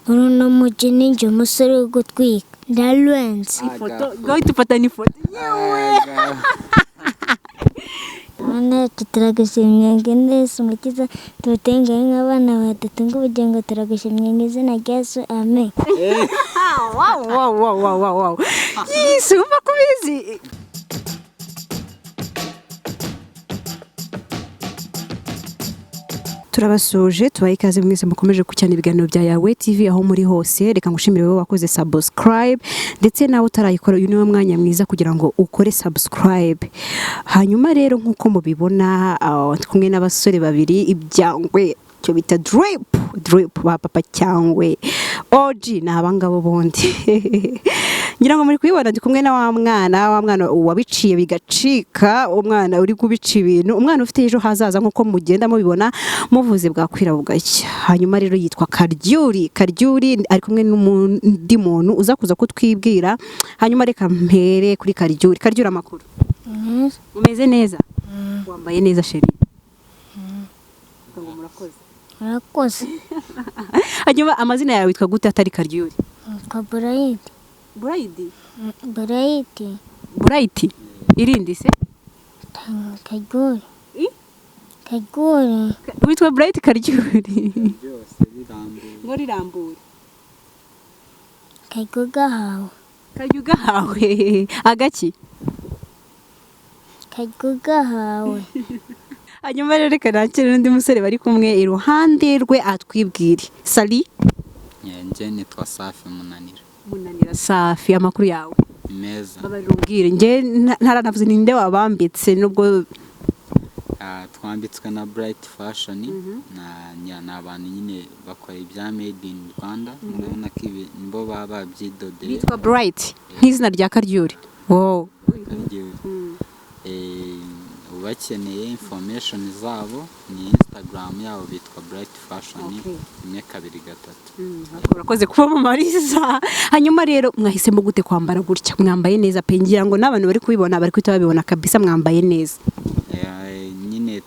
uruno mugeni nje umusore wo gutwika ndarenze ifoto gaho tufata n'ifoto yewe Mana tutaragushimye neza umukiza tutenge nk'abana badatunga ubugingo turagushyimye izina rya Yesu amen. wow Yesu umva kubizi. Turabasuje tubaye ikaze mwese mukomeje gucyana ibiganiro bya Yawe TV aho muri hose. Reka ngushimire wowe wakoze subscribe ndetse nawe utarayikora, uyu niwe mwanya mwiza kugira ngo ukore subscribe. Hanyuma rero nkuko mubibona kumwe n'abasore babiri ibyangwe cyo bita drip ba papa cyangwe OG n'abangabo bondi ngira ngo muri kubibona ndi kumwe na wa mwana wabiciye bigacika, umwana uri kubica ibintu, umwana ufite ejo hazaza nkuko mugenda mubibona muvuze bwakwira bugacya. Hanyuma rero yitwa Karyuri ari kumwe n'undi muntu uza kuza kutwibwira. Hanyuma reka mpere kuri Karyuri amakuru. Umeze neza? Wambaye neza sheri? Murakoze. Hanyuma amazina yawe witwa gute atari Karyuri? Bright. Irindi se? Karyuri. Witwa Bright Karyuri. Byose birambura. Ngo rirambura. Karyugahawe. Agaki? Karyugahawe. Hanyuma rero reka nakire n'undi musore bari kumwe iruhande rwe atwibwire. Sali? Nje nitwa Safi Munanira Safi, amakuru yawe? Meza. Babarubwire nje ntaranavuze ninde wabambitse nubwo twambitswe na Bright Fashion na abantu nyine bakora ibya made in Rwanda, ndabona ko ibi nibo baba byidodeye. Bitwa Bright nk'izina rya Karyuri. Wow. Ubakeneye information zabo ni Instagram yabo bitwa Bright Fashion 123. Urakoze kuba mu Mariza. Hanyuma rero mwahisemo gute kwambara gutya? Mwambaye neza pe, ngira ngo n'abantu bari kubibona bari kwita babibona kabisa mwambaye neza. Nyine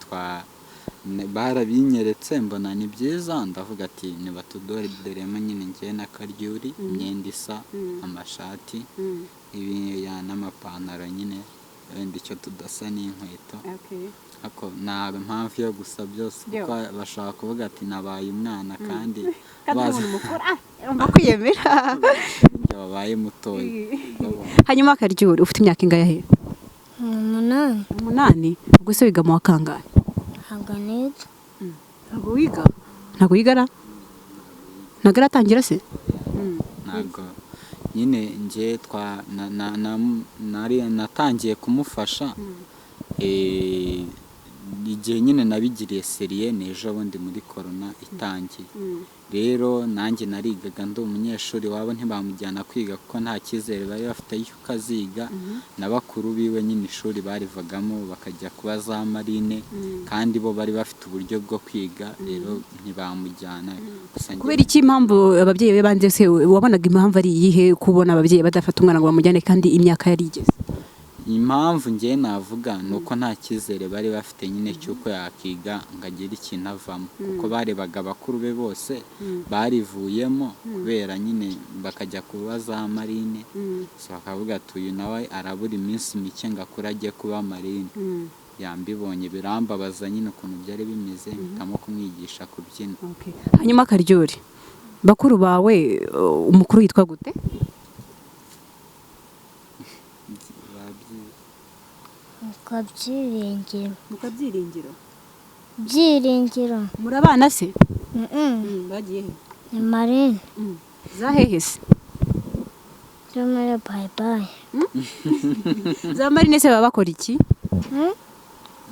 barabinyeretse mbona ni byiza, ndavuga ati nibatudoreremo nyine ngiye na Karyuri imyenda isa, amashati ibi n'amapantaro nyine wenda icyo tudasa n'inkweto. Ako ntabwo impamvu yo gusa byose kuko bashaka kuvuga ati nabaye umwana kandi bazi umva kwiyemera babaye mutoya. Hanyuma Karyuri ufite imyaka ingahe? 8. Ubwo se wiga mu wa kangahe? Ntabwo wiga? Ntabwo wigara? Ntabwo aratangira se? Ntabwo nyine nje natangiye kumufasha igihe nyine nabigiriye seriye n'ejo bundi muri corona itangiye. Rero nanjye narigaga ndi umunyeshuri wabo ntibamujyana kwiga kuko nta cyizere bari bafite yuko aziga, na bakuru biwe nyine ishuri barivagamo bakajya kuba za marine kandi bo bari bafite uburyo bwo kwiga, rero ntibamujyana. Kubera iki impamvu ababyeyi be banze se? Wabonaga impamvu ari iyihe kubona ababyeyi badafata umwana ngo bamujyane kandi imyaka yari igeze? Impamvu ngiye navuga nuko nta cyizere bari bafite nyine cyuko yakiga ngo agire ikintu avamo, kuko barebaga bakuru be bose barivuyemo kubera nyine bakajya kuba za marine, so bakavuga ati uyu nawe arabura iminsi mike ngo akure ajye kuba marine. Yambibonye birambabaza nyine ukuntu byari bimeze, mpitamo kumwigisha kubyina. Hanyuma Karyuri, bakuru bawe umukuru yitwa gute? Byiringiro. Murabana se? Bagiye he? Ni marine. Zahehe se? Zamara bye. Za marine se baba bakora iki?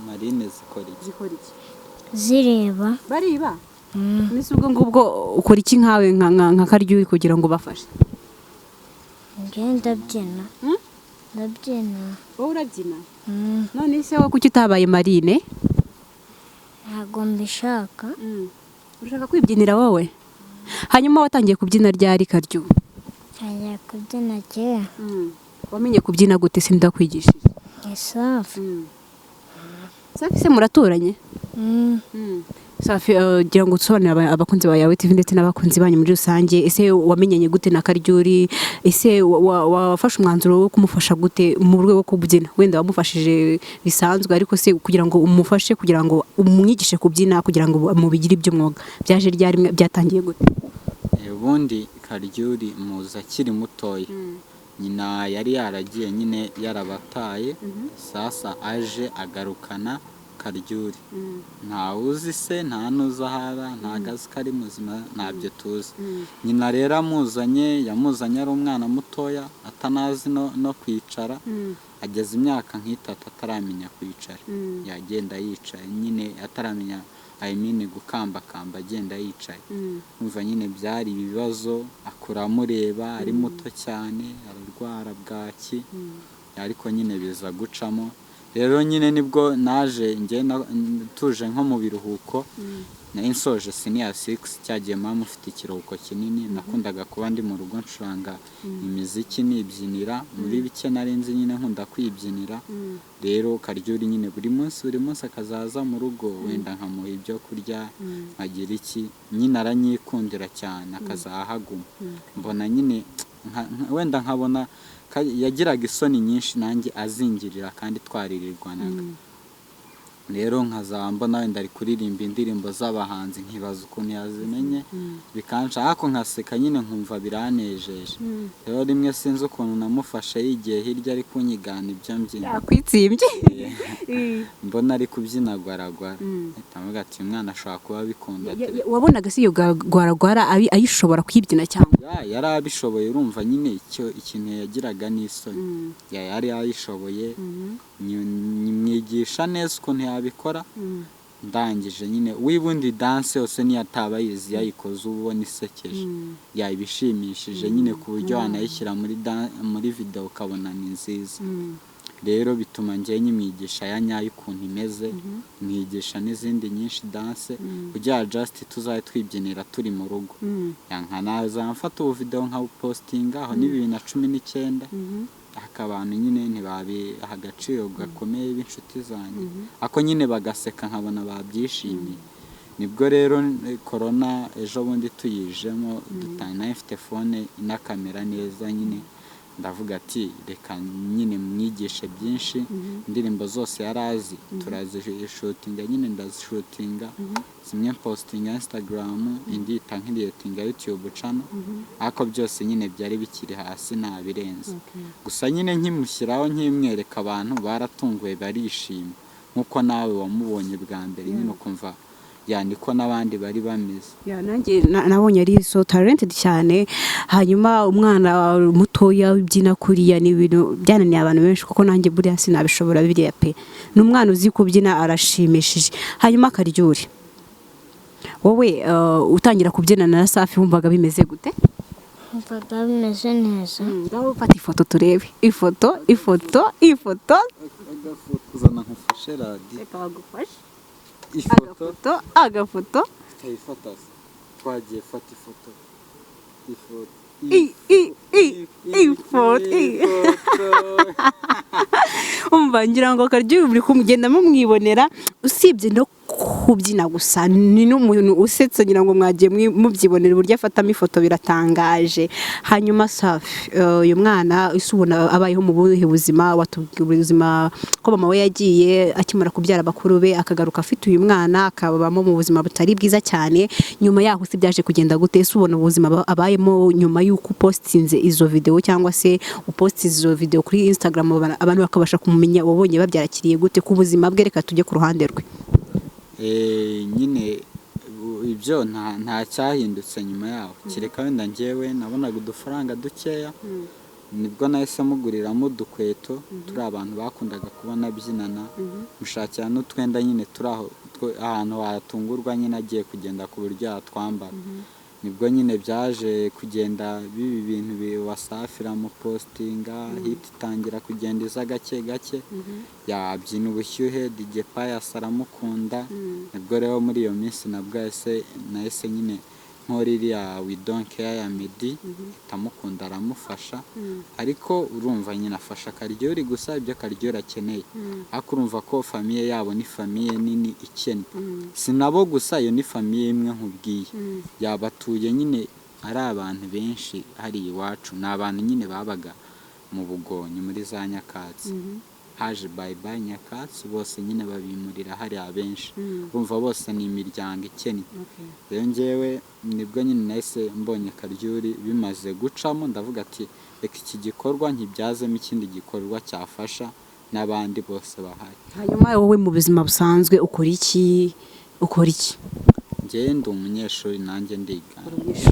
Marine zikora iki? Zireba. Bariba? Nise ubwo ngubwo ukora iki nkawe nka Karyuri kugira ngo bafashe? Ngenda byina. Wowe urabyina? None se wowe kuki utabaye marine? Ntabwo mbishaka. Urashaka kwibyinira wowe? Hanyuma watangiye kubyina ryari Karyuri? Ntangiye kubyina kera. Wamenye kubyina gute se ndakwigishije? Safi. Safi se muraturanye? Safi, gira ngo usobanurire abakunzi ba Yawe TV ndetse n'abakunzi banyu muri rusange, ese wamenyanye gute na Karyuri, ese wafashe umwanzuro wo kumufasha gute mu rwego rwo kubyina? Wenda wamufashije bisanzwe, ariko se kugira ngo umufashe, kugira ngo umwigishe kubyina, kugira ngo mubigire iby'umwuga, byaje ryari, byatangiye gute? ubundi Karyuri muza akiri mutoya, nyina yari yaragiye nyine yarabataye, sasa aje agarukana Karyuri, nta uzi se nta n'uzahara, nta gazi kari muzima, ntabyo tuzi. Nyina rero yamuzanye ari umwana mutoya atanazi no kwicara, ageze imyaka nk'itatu ataramenya kwicara, yagenda yicaye nyine ataramenya gukambakamba, agenda yicaye. Umva nyine byari ibibazo, akura amureba ari muto cyane, ararwara bwaki, ariko nyine biza gucamo. Rero nyine nibwo naje tuje nko mu biruhuko, nari nsoje senior 6, cyagiye mama ufite ikiruhuko kinini, nakundaga kuba ndi mu rugo ncuranga imiziki nibyinira, muri bike nari nzi nyine nkunda kwibyinira. Rero Karyuri nyine buri munsi akazaza mu rugo, wenda nkamuha ibyo kurya, nkagira iki, nyine aranyikundira cyane, akazahaguma. Mbona nyine wenda nkabona yagiraga isoni nyinshi nanjye azingirira, kandi twaririrwanaga. Rero nkazambona wenda ari kuririmba indirimbo z'abahanzi, nkibaza ukuntu yazimenye, bikanca, ariko nkaseka nyine nkumva biranejeje. Rero rimwe sinzi ukuntu namufashe yigiye hirya ari kunyigana ibyo mbyina, Yakwitsimbye. mbona ari kubyina gwara, ndavuga ati uyu mwana ashobora kuba abikunda. Wabonaga se iyo gwara ayishobora kwibyina cyangwa? Yari abishoboye, urumva nyine ikintu yagiraga n'isoni, yari ayishoboye. Mwigisha neza ukuntu yabikora, ndangije nyine wibundi dance yose niyo ataba yizi, yayikoze ubona isekeje, yabishimishije nyine ku buryo wanayishyira muri video ukabona ni nziza. Rero bituma njye nyimwigisha ya nyayo ukuntu imeze, mwigisha n'izindi nyinshi dance, kugira just tuzaye twibyinira turi mu rugo. Nkanaza mfata ubu video nkawupostinga, aho ni 2019, abantu nyine ntibabiha agaciro gakomeye b'inshuti zanjye, ako nyine bagaseka nkabona babyishimiye. Nibwo rero corona ejo bundi tuyijemo, dutana ifite phone ina kamera neza, nyine ndavuga ati reka nyine mwigishe byinshi, indirimbo zose yarazi turazishutinga, nyine ndazishutinga, zimwe postinga Instagram, indi tankiriyetinga YouTube channel, ariko byose nyine byari bikiri hasi nabirenze. Gusa nyine nkimushyiraho nkimwereka, abantu baratunguwe barishima, nkuko nawe wamubonye bwa mbere, nyine ukumva niko n'abandi bari bameze. Nanjye nabonye ari so talented cyane. Hanyuma umwana mutoya ubyina kuriya ni ibintu byananiye abantu benshi, kuko nanjye buriya sinabishobora biriya pe. N'umwana uzi kubyina arashimishije. Hanyuma Karyuri, wowe utangira kubyina na Safi wumvaga bimeze gute? Mvaga bimeze neza. Ngaho ufata ifoto turebe. Ifoto. Uzana nkufashe radi. Reka bagufashe. Agafoto. Twagiye fata ifoto. Umva ngira ngo Karyuri buri kumugenda mumwibonera, usibye no kubyina gusa, ni n'umuntu usetse, ngira ngo mwagiye mubyibonera uburyo afatamo ifoto, biratangaje. Hanyuma Safi, uyu mwana isubona abayeho mu buhe buzima? Watubwiye ubuzima ko mama we yagiye akimara kubyara bakuru be, akagaruka afite uyu mwana, akabamo mu buzima butari bwiza cyane. Nyuma yaho se byaje kugenda gute? Isubona ubuzima abayemo nyuma y'uko postinze izo video, cyangwa se upostinze izo video kuri Instagram, abantu bakabasha kumumenya, wabonye babyarakiriye gute ku buzima bwe? Reka tujye ku ruhande rwe. Nyine ibyo nta cyahindutse nyuma yaho, kereka wenda njyewe nabonaga udufaranga dukeya, nibwo nahise muguriramo udukweto, turi abantu bakundaga kubona byinana, mushakira n'utwenda nyine turi aho ahantu watungurwa, nyine agiye kugenda ku buryo yatwambara. Nibwo nyine byaje kugenda bibi bintu wasafira mu postinga, hit itangira kugenda iza gake gake, yabyina ubushyuhe, DJ Pius aramukunda. Nibwo rero muri iyo minsi nahise nyine nk'oriya we don't care ya MEDDY itamukunda aramufasha ariko urumva nyine afasha Karyuri gusa ibyo Karyuri akeneye ariko urumva ko famiye yabo ni famiye nini ikennye sinabo gusa iyo ni famiye imwe nkubwiye yabatuye nyine ari abantu benshi hari iwacu ni abantu nyine babaga mu Bugonyi muri za Nyakatsi haje bye Nyakatsi bose nyine babimurira hari abenshi bumva bose ni imiryango ikennye rero njyewe nibwo nyine nahise mbonye Karyuri bimaze gucamo ndavuga ati reka iki gikorwa nkibyazemo ikindi gikorwa cyafasha n'abandi bose bahari. Hanyuma wowe mu buzima busanzwe ukora iki Ndi umunyeshuri nanjye ndiga.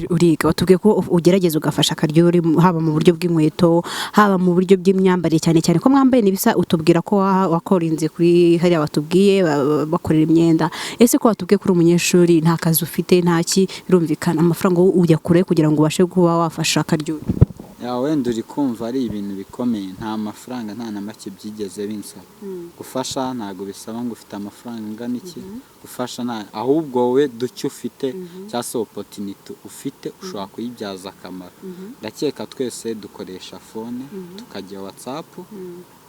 Uriga watubwiye ko ugerageza ugafasha Karyuri haba mu buryo bw'inkweto haba mu buryo by'imyambarire cyane ko mwambaye nibisa utubwira ko wakorinze kuri hariya batubwiye bakorera imyenda ese ko watubwiye kuri umunyeshuri nta kazi ufite ntaki birumvikana amafaranga ujya kure kugira ngo ubashe kuba wafasha Karyuri? Wenda uri kumva ari ibintu bikomeye nta mafaranga nta na make byigeze binsaba gufasha ntago bisaba ngo ufite amafaranga angana iki gufasha ahubwo wowe duke ufite cyangwa se opportunity ufite ushobora kuyibyaza akamaro ndakeka twese dukoresha phone tukajya WhatsApp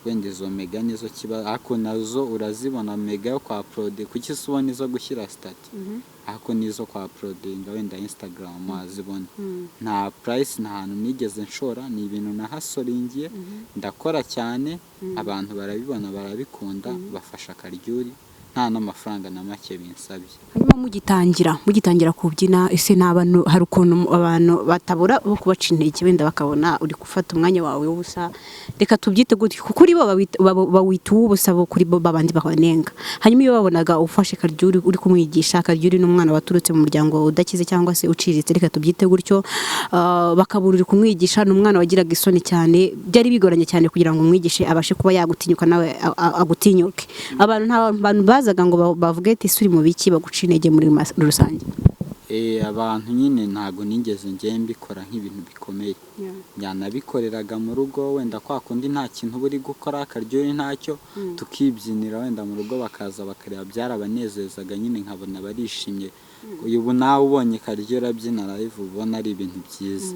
wenda izo mega nizo kiba ariko nazo urazibona mega yo kwa upload kuki subona izo gushyira stat ariko nizo kwa uploading wenda Instagram azibona nta price nta hantu nigeze nshora ni ibintu nahasoringiye ndakora cyane abantu barabibona barabikunda bafasha Karyuri nta n'amafaranga na make binsabye. Hanyuma mugitangira kubyina ese n'abantu hari ukuntu abantu batabura bo kubaca intege wenda bakabona uri gufata umwanya wawe w'ubusa reka tubyite gutyo kuko uri bawita ubusa bo kuri bo babandi babanenga hanyuma iyo babonaga ufashe Karyuri uri kumwigisha Karyuri n'umwana waturutse mu muryango udakize cyangwa se uciritse reka tubyite gutyo bakabura uri kumwigisha n'umwana wagiraga isoni cyane byari bigoranye cyane kugira ngo umwigishe abashe kuba yagutinyuka nawe agutinyuke abantu bazaga ngo bavuge ati suri mu biki baguca intege muri rusange. Abantu nyine ntago nigeze ngiye mbikora nk'ibintu bikomeye yanabikoreraga mu rugo wenda kwa kundi nta kintu buri gukora Karyuri ntacyo tukibyinira wenda mu rugo bakaza bakareba byarabanezezaga nyine nkabona barishimye ubu nawe ubonye Karyuri abyina live ubona ari ibintu byiza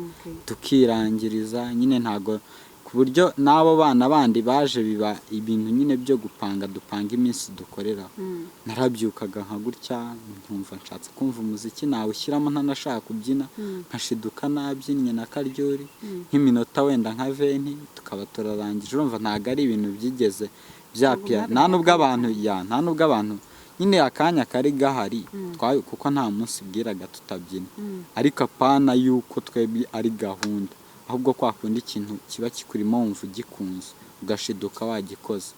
tukirangiriza nyine ntago ku buryo n'abo bana bandi baje biba ibintu nyine byo dupanga iminsi dukorera narabyukaga nka gutya nkumva nshatse kumva umuziki nawe ushyiramo ntanashaka kubyina nkashiduka nabyinnye na Karyuri nk'iminota wenda nka 20 tukaba turarangije urumva ntago ari ibintu byigeze byapya nta nubwo abantu nyine akanya kari gahari kuko nta munsi bwiraga tutabyina ariko apana yuko twebwe ari gahunda ahubwo kwa kundi ikintu kiba kikurimo wumva ugikunze ugashiduka wagikoze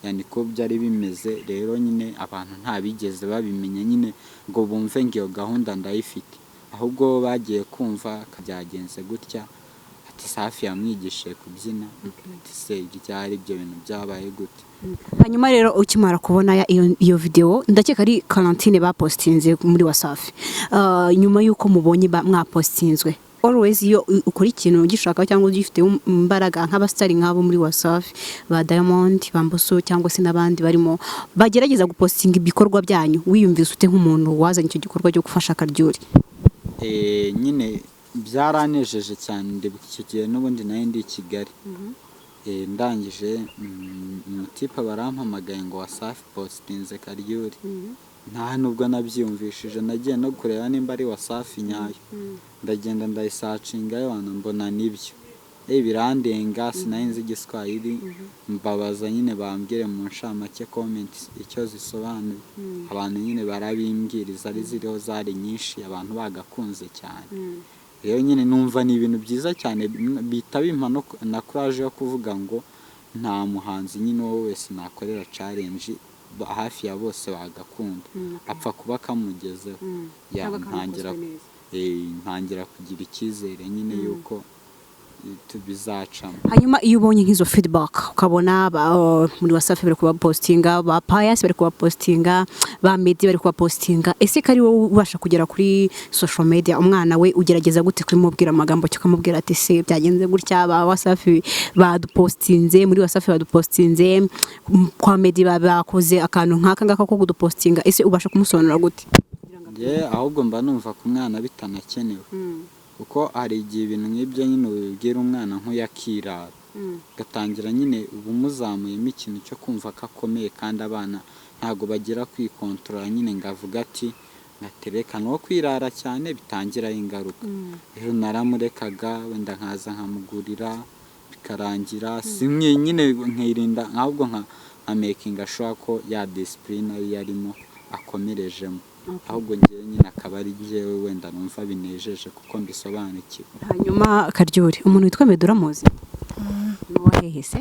yani ko byari bimeze rero nyine abantu nta bigeze babimenya nyine ngo bumve ngiyo gahunda ndayifite ahubwo bagiye kumva kabyagenze gutya ati Safi yamwigishije kubyina ati se ryari ibyo bintu byabaye gute. Hanyuma rero ukimara kubona iyo video ndakeka ari Valentine bapostinze muri Wasafi nyuma yuko mubonye mwapostinzwe always iyo ukora ikintu ugishaka cyangwa ugifite imbaraga nk'abastari nk'abo muri Wasafi ba Diamond Bamboso cyangwa se n'abandi barimo bagerageza gupostinga ibikorwa byanyu wiyumvise ute nk'umuntu wazanye icyo gikorwa cyo gufasha Karyuri? Nyine byaranejeje cyane ndibuka icyo gihe n'ubundi nayo ndi i Kigali ndangije umutipe barampamagaye ngo Wasafi postinze Karyuri nta nubwo nabyiyumvishije nagiye no kureba nimba ari Wasafi nyayo ndagenda ndayisacinga y'abantu mbona nibyo birandenga sinahinze igiswahili mbabaza nyine bambwire mu nshamake comment icyo zisobanuye abantu nyine barabimbwiriza ari ziriho zari nyinshi abantu bagakunze cyane rero nyine numva ni ibintu byiza cyane bita bimpa na courage yo kuvuga ngo nta muhanzi nyine wowe wese nakorera challenge hafi ya bose bagakunda apfa kuba kamugezeho ntangira kugira icyizere nyine yuko tubizacamo. Hanyuma iyo ubonye nk'izo feedback ukabona muri Wasafi bari kuba postinga ba Pius bari kuba postinga ba MEDDY bari kuba postinga ese kari wowe ubasha kugera kuri social media umwana we ugerageza gute kumubwira amagambo cyukamubwira ati se byagenze gutya ba Wasafi badupostinze muri Wasafi badupostinze kwa MEDDY bakoze akantu nk'aka ngaka ko kudupostinga ese ubasha kumusobanura gute? ahubwo mba numva ku mwana bitanakenewe kuko hari igihe ibintu nk'ibyo nyine ubibwira umwana nk'uyakirara gatangira nyine ubumuzamuyemo ikintu cyo kumva ko akomeye kandi abana ntago bagira kwikontorora nyine ngavuga ati ngatereka no kwirara cyane bitangiraho ingaruka rero naramurekaga wenda nkaza nkamugurira bikarangira simwe nyine nkirinda ahubwo nka making sure ko ya discipline yarimo akomerejemo ahubwo ngiye nyine akaba ari njyewe wenda numva binejeje kuko mbisobanukiwe. Hanyuma Karyuri umuntu witwa Meddy uramuzi? Nuwahehe se?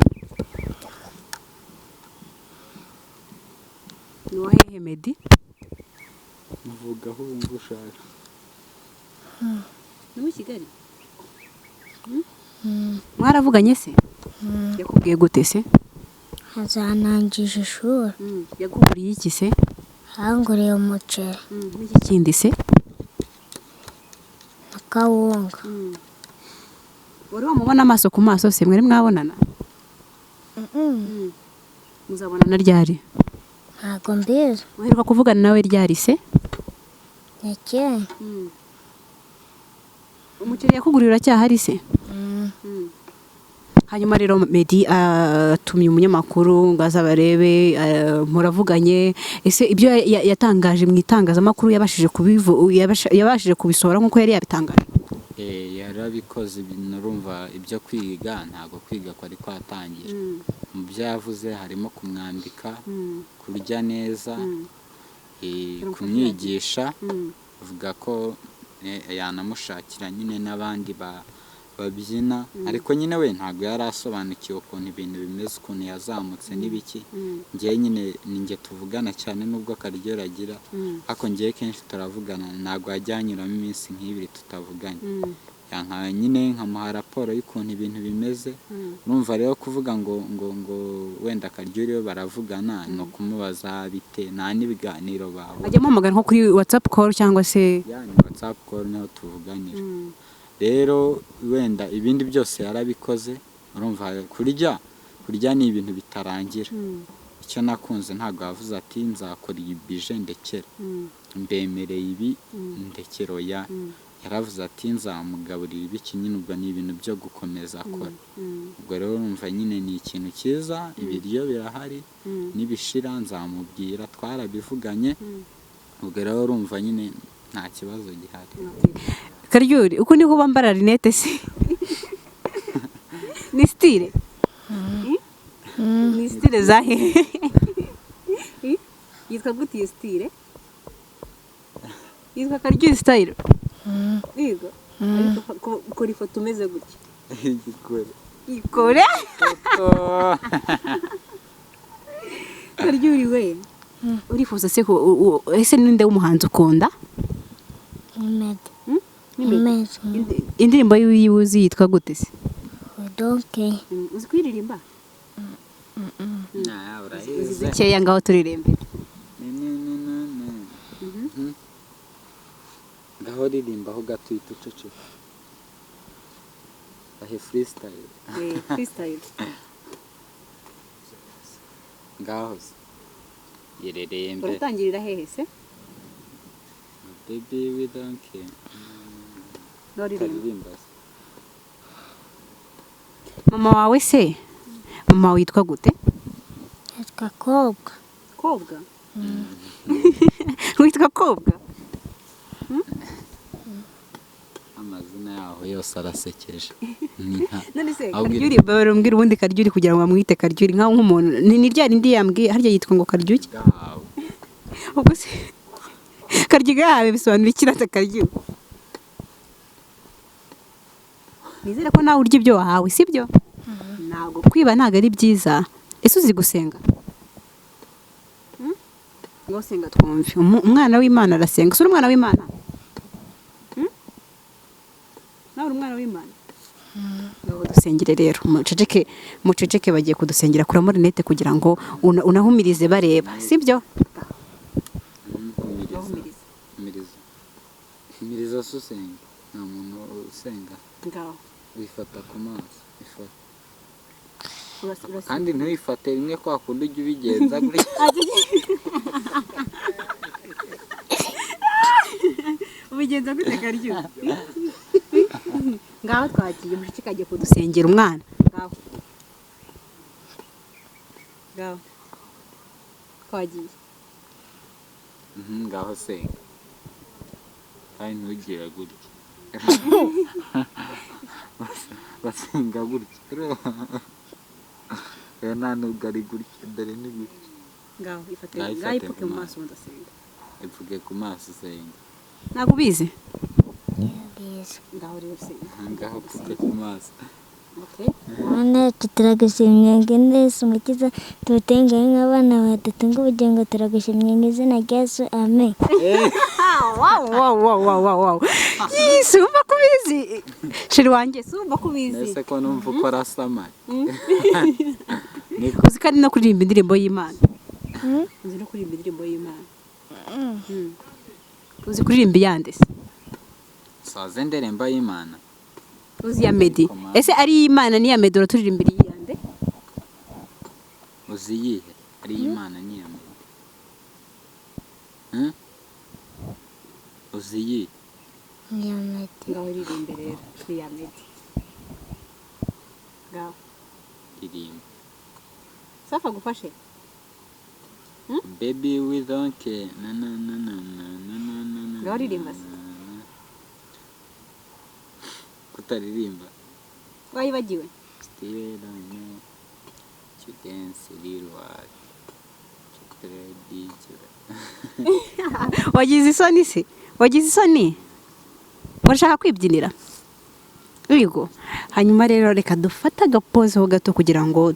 Nuwahehe Meddy? Muvugaho wumva ushaka. Ni mu Kigali? Mwaravuganye se? Yakubwiye gute se? Hazanangije ishuri. Yakuguriye iki se? Hanguriye umuceri. N'iki kindi se? Akawunga. Wari wamubona amaso ku maso se mwari mwabonana? Muzabonana ryari? Ntago mbizi. Uheruka kuvugana nawe ryari se? Nyakeye. Umuceri yakugurira uracyahari se? Hanyuma rero Meddy atumye umunyamakuru ngo azabarebe muravuganye ese ibyo yatangaje mu itangazamakuru yabashije kubisohora nkuko yari yabitangaje? Yarabikoze ibintu urumva ibyo kwiga ntago kwiga kwari kwatangira mu byo yavuze harimo kumwambika kurya neza kumwigisha avuga ko yanamushakira nyine n'abandi babyina ariko nyine we ntago yari asobanukiwe ukuntu ibintu bimeze ukuntu yazamutse n'ibiki ngiye nyine ninjye tuvugana cyane nubwo Karyuri agira ariko ngiye kenshi turavugana ntago yajyanyuramo iminsi nk'ibiri tutavuganye yanka nyine nkamuha raporo y'ukuntu ibintu bimeze numva rero kuvuga ngo wenda Karyuri we baravugana no kumubaza bite nta n'ibiganiro bawe ajya muhamagara nko kuri WhatsApp call cyangwa se yani WhatsApp call naho tuvuganira rero wenda ibindi byose yarabikoze urumva kurya ni ibintu bitarangira icyo nakunze ntago yavuze ati nzakora iyi bije ndekera mbemereye ibi ndekero yaravuze ati nzamugaburira ibiki nyine ubwo ni ibintu byo gukomeza akora ubwo rero urumva nyine ni ikintu cyiza ibiryo birahari nibishira nzamubwira twarabivuganye ubwo rero urumva nyine nta kibazo gihari. Karyuri uko niko bambara rinete se? Ni style? Ni style zahe? Yitwa gute iyo style? Yitwa Karyuri style? Yego. Ariko ukora ifoto umeze gutya. Ikore? Karyuri we urifuza se ko ese ninde w'umuhanzi ukunda? Meddy. Indirimbo y'uzi yitwa gute se? Donke. Uzi kwiririmba? Urahize. Zikeya ngaho turirimbe. Ngaho ririmba aho gato itucece. Ahe freestyle. Freestyle. Ngaho yererembe. Uratangirira hehe se? Baby we don't care. Noririmba. Mama wawe se? Mama wawe yitwa gute? Yitwa Kobwa. Kobwa? Witwa Kobwa? Amazina yaho yose arasekeje. None se Karyuri barumbwira ubundi Karyuri kugira ngo bamwite Karyuri nkaho nk'umuntu ni rya rindi yambwiye harya yitwa ngo Karyuri? Ubwo se Karyuri gahawe bisobanura ikirata Karyuri? Nizera ko nawe urya ibyo wahawe sibyo? Ntabwo kwiba ntago ari byiza. Ese uzi gusenga? Ngo senga twumve. Umwana w'Imana arasenga. Uri umwana w'Imana? Nawe uri umwana w'Imana? Ngo dusengere rero. Muceceke bagiye kudusengera kura muri net kugira ngo unahumirize bareba sibyo? Humiriza susenga. Nta muntu usenga. Ngaho. Wifata ku maso kandi ntuyifate rimwe kwa kundi ujya ubigenza ubigenza gute Karyuri? Ngaho twagiye mushiki kagiye kudusengera umwana. Ngaho twagiye. Ngaho senga. Kandi ntugire gutya. Basenga gutya. Nta nubwo ari gutya, dore ni gutya. Ngaho ipfuke mu maso ndasenga. Ipfuke ku maso senga. Ntabwo ubizi? Ngaho rero senga. Ngaho ipfuke ku maso. Mana turagushimye neza umukiza tuwutengeye nk'abana batatu ng'ubugingo turagushimye mu izina rya Yesu amen. Wow. Yesu umva kubizi. Shiri wanjye sumva kubizi. Ese ko numva uko rasamaye. Uzi kandi no kuririmba indirimbo y'Imana. Uzi no kuririmba indirimbo y'Imana. Uzi kuririmba yandese. Saze ndirimbo y'Imana. Uzi ya Meddy. Ese ari Imana ni ya Meddy turirimbira yande? Uzi yihe? Ari Imana ni ya Meddy. Uzi yihe? Ya Meddy. Ngaho iririmbe rero ni ya Meddy. Ngaho Irimba. Safa gufashe. Baby we don't care. Ngaho iririmba. Kutaririmba. Wayibagiwe? Still don't know. You dance little while. Wagize isoni se? Wagize isoni? Urashaka kwibyinira? Yego. Hanyuma rero reka dufata agapoze ho gato kugira ngo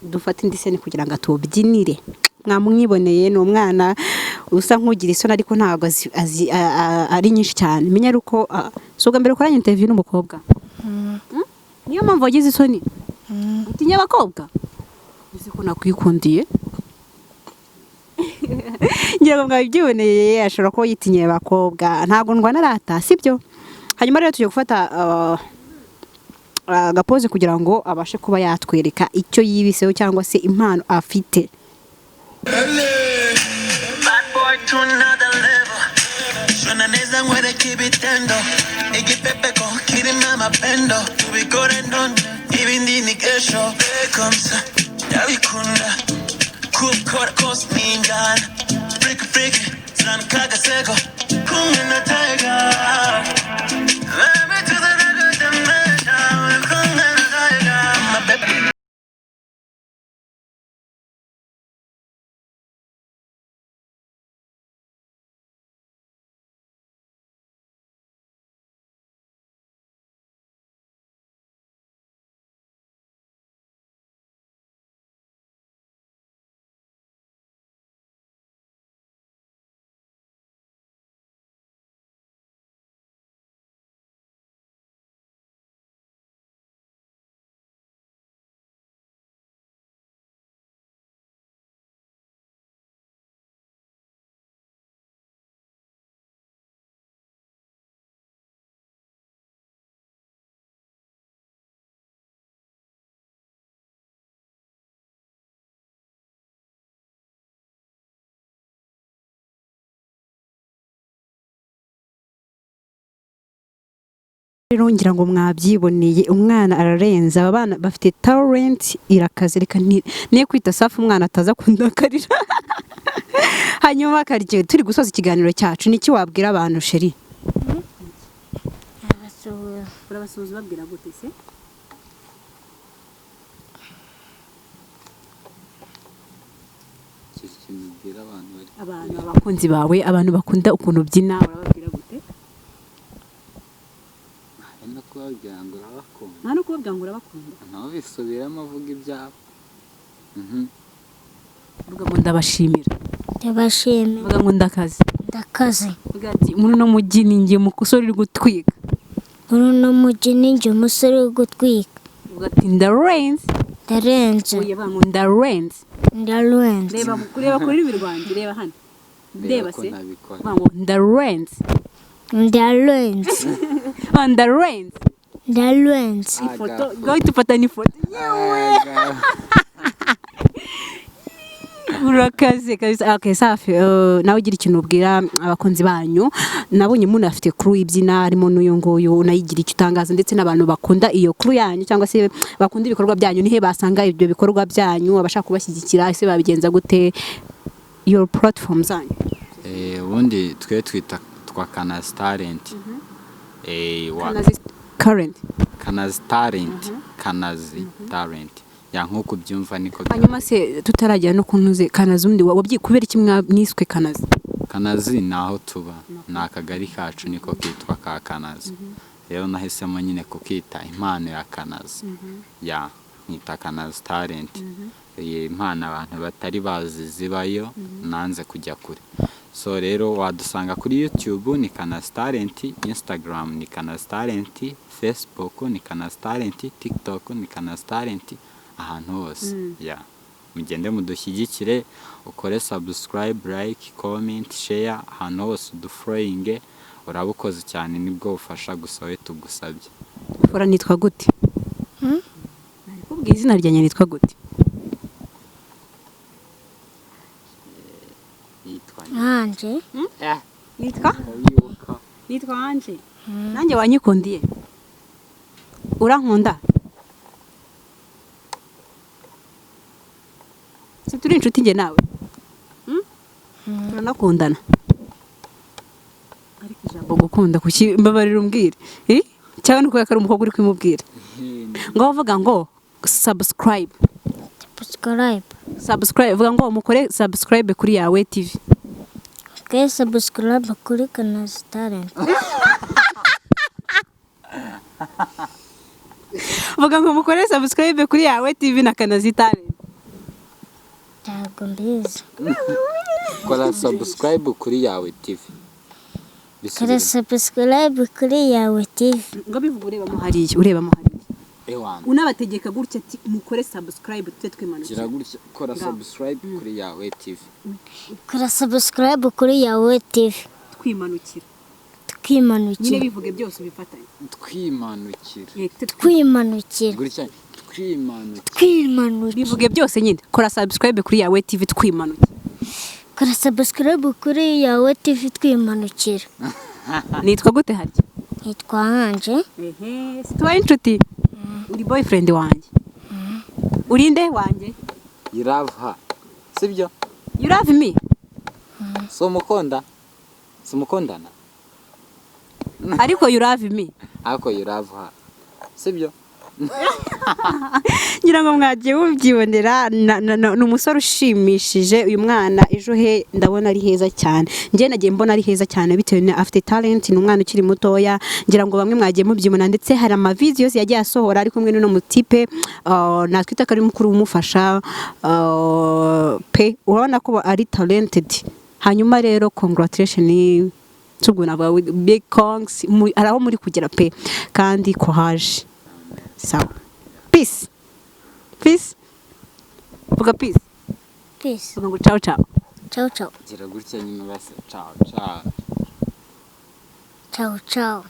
dufate indi sene kugira ngo tubyinire. Mwamwiboneye no umwana usa nk'ugira isoni ariko ntago ari nyinshi cyane. Menya ruko soga mbere koranye interview n'umukobwa. Niyo mpamvu wagize isoni. Utinya abakobwa? Uzi ko nakwikundiye? Ngira ngo mwabyiboneye ashobora ko yitinye abakobwa. Ntago ndwana rata, sibyo? Hanyuma rero tuje gufata agapoze kugira ngo abashe kuba yatwereka icyo yibiseho cyangwa se impano afite. Bad boy to another level. Suena neza ngwere kibitendo. Igipepe con kirima mapendo. Tubikorendo ibindi ni kesho. Bekomsa yabikunda. Kukora kos ninjana. Freak san kagasego. Kumwe na tiger. Let me to the record dimension. Kumwe na tiger. My baby. Rero ngira ngo mwabyiboneye umwana ararenza abana bafite talent irakaze reka ne kwita safu umwana ataza kundakarira. Hanyuma Karyuri turi gusoza ikiganiro cyacu niki wabwira abantu sheri? Urabasuhuza babwira gute se? Abantu abakunzi bawe abantu bakunda ukuntu byina urababwira gute? Nta no kubabwira ngo urabakunda. Naho bisubiramo avuga ibyabo. Vuga ngo ndabashimira. Ndabashimira. Vuga ngo ndakaze. Ndakaze. Vuga ati muri no mujyi ninjye umusore uri gutwika. Muri no mujyi ninjye umusore uri gutwika. Vuga ati ndarenze. Ndarenze. Oya banga ndarenze. Ndarenze. Reba kuri ibi Rwanda reba hano. Ndeba se. Banga ndarenze. Ndarenze. Ndarenze. Ndarenze. Ifoto, go tupata ni foto. Yewe. urakaze kabisa. Okay, safi. Nawe ugira ikintu ubwira abakunzi banyu, nabonye umuntu afite crew ibyina harimo n'uyu nguyu, unayigira icyo utangaza ndetse n'abantu bakunda iyo crew yanyu cyangwa se bakunda ibikorwa byanyu, nihe basanga ibyo bikorwa byanyu, abashaka kubashyigikira ese babigenza gute, your platform zanyu? Ubundi twe twita twa Kanazi Talent. Kanazi current. Kanazi Talent. Kanazi Talent. Ya nkuko byumva niko. Hanyuma se tutarajya no kuntuze Kanazi undi kubera iki mwiswe Kanazi? Kanazi naho tuba na akagari kacu niko kitwa ka Kanazi. Rero nahisemo nyine kukita impano ya Kanazi. Ya nita Kanazi Talent. Iyi impano abantu batari bazi zibayo nanze kujya kure. So rero wadusanga kuri YouTube ni Kanazi Talent, Instagram ni Kanazi Talent, Facebook ni Kanazi Talent, TikTok ni Kanazi Talent, ahantu hose. Ya mugende mudushyigikire, ukore subscribe, like, comment, share, ahantu hose udufollowing, urabukoze cyane nibwo ufasha gusa we tugusabye. Ora nitwa gute? Kubwiza izina ryanjye nitwa gute? Anje. Nitwa Anje. Nanjye wanyikundiye. Urankunda? Se turi inshuti nge nawe. Turanakundana. Ariko ijambo gukunda kuki mbabarira umbwire. Cyangwa nuko yakari umukobwa uri kwimubwira. Ngo bavuga ngo subscribe. Vuga ngo mukore subscribe kuri yawe TV. Okay, subscribe kuri Kanazi Talent. Vuga ngo mukore subscribe kuri yawe TV na Kanazi Talent. Ntabwo mbizi. Kora subscribe kuri yawe TV. Kora subscribe kuri yawe TV. Ngo bivuga urebamo hariya. Unabategeka gutya ati mukore subscribe tute twimanukira. Gira gutya kora subscribe kuri yawe TV. Kora subscribe kuri yawe TV. Twimanukira. Twimanukira. Nyine bivuge byose bifatanye. Twimanukira. Gutya twimanukira. Bivuge byose nyine. Kora subscribe kuri yawe TV twimanukira. Kora subscribe kuri yawe TV twimanukira. Nitwa gute harya? Nitwa Anje. Tuwa inshuti. Uri boyfriend wanjye. Uri nde wanjye? You love her. Sibyo? You love me? So mukondana? Ariko you love me. Ako you love her. Sibyo? Ngira ngo mwagiye mubyibonera n'umusore ushimishije uyu mwana ejo he ndabona ari heza cyane. Ngiye nagiye mbona ari heza cyane bitewe na afite talent, n'umwana ukiri mutoya. Ngira ngo bamwe mwagiye mubyibona ndetse hari ama videos yagiye asohora ari kumwe n'uno mutipe natwita kari mukuru umufasha pe urabona ko ari talented. Hanyuma rero congratulations tuguna ba big kongs araho muri kugera pe kandi courage. Sawa. Peace. Vuga peace. Vuga ngo ciao ciao. Gira gutya nyine base ciao. Ciao.